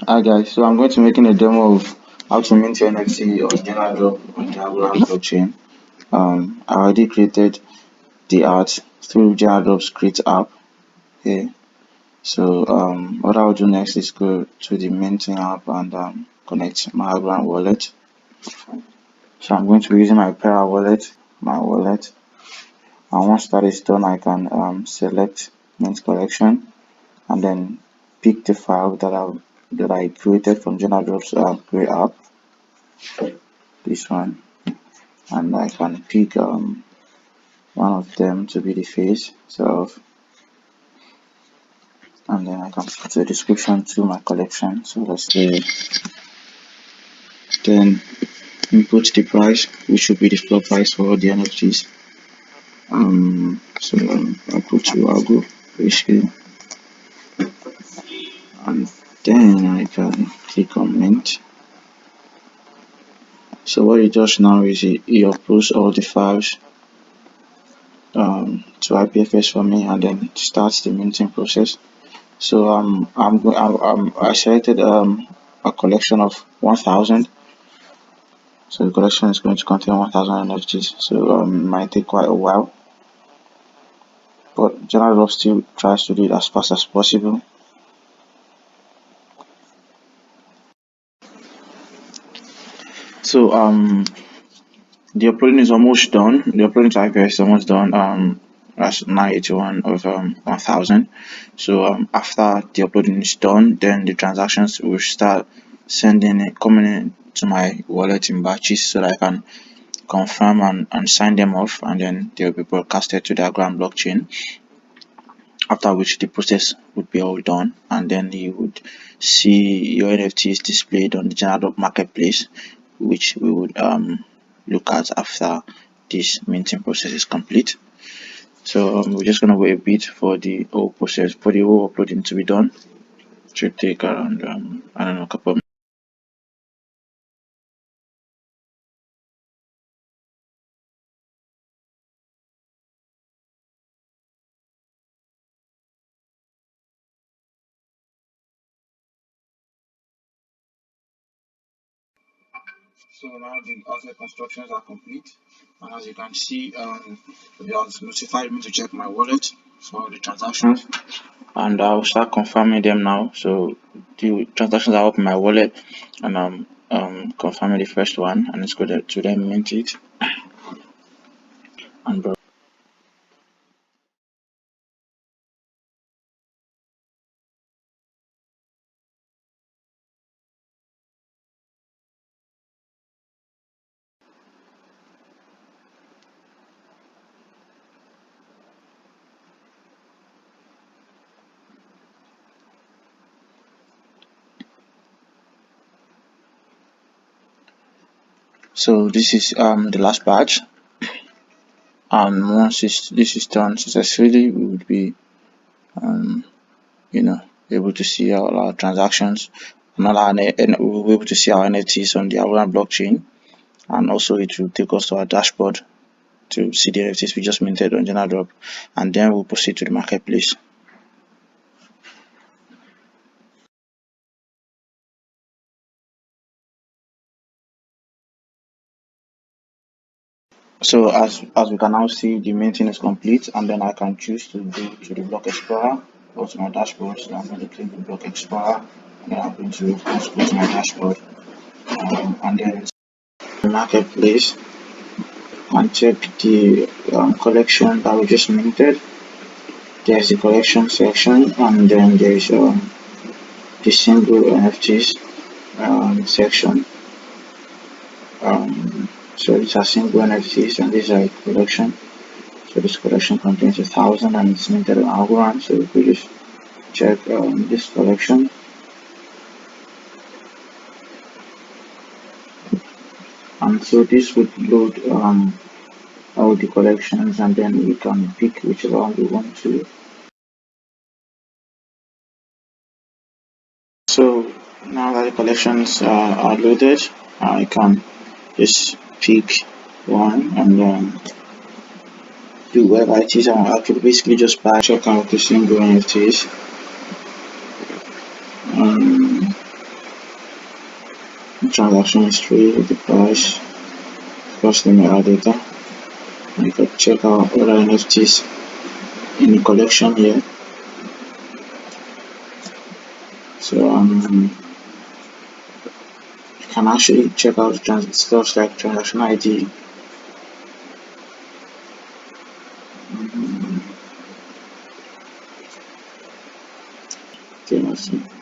Hi guys, so I'm going to be making a demo of how to mint your NFT or Genadrop on the Algorand blockchain. I already created the art through Genadrop's Create app here. So what I'll do next is go to the minting app and connect my Algorand wallet. So I'm going to be using my Para wallet, and once that is done, I can select mint collection and then pick the file that I created from Genadrop's Create app. This one, and I can pick one of them to be the face itself, and then I can put a description to my collection. So let's say, then input the price, which should be the floor price for all the NFTs. I'll put to Algo basically, and then I can click on mint. So what it does now is it uploads all the files to IPFS for me, and then it starts the minting process. So I selected a collection of 1,000. So the collection is going to contain 1,000 NFTs. So it might take quite a while, but Genadrop still tries to do it as fast as possible. So the uploading is almost done. The uploading to IPS is almost done. That's 981 of 1,000. So after the uploading is done, then the transactions will start coming in to my wallet in batches, so that I can confirm and sign them off, and then they'll be broadcasted to the Algorand blockchain, after which the process would be all done, and then you would see your NFTs displayed on the Genadrop marketplace, which we would look at after this minting process is complete. So we're just gonna wait a bit for the whole uploading to be done. It should take around I don't know, a couple of minutes. So now the outlet constructions are complete, and as you can see, it has notified me to check my wallet for the transactions, and I'll start confirming them now. So the transactions are up in my wallet, and I'm confirming the first one, and it's going to then mint it. And so this is the last batch, and once this is done successfully, we would be you know, able to see all our transactions, and we'll be able to see our NFTs on the Algorand blockchain, and also it will take us to our dashboard to see the NFTs we just minted on Genadrop, and then we'll proceed to the marketplace. So as we can now see, the minting is complete, and then I can choose to go to the block explorer or to my dashboard. So I'm going to click the block explorer, and then I'm going to go to my dashboard, and then the marketplace, and check the collection that we just minted. There's the collection section, and then there's the single NFTs section. So these are single NFTs, and these are a collection. So this collection contains 1,000, and it's minted on Algorand. So we just check this collection, and so this would load all the collections, and then we can pick whichever one we want to. So now that the collections are loaded, I can just pick one and do Rarities. I could basically just buy check out the single NFTs. transaction history, the price, first name error data. You can check out other NFTs in the collection here. So you can actually check out stuff like transaction ID. Okay, let's see.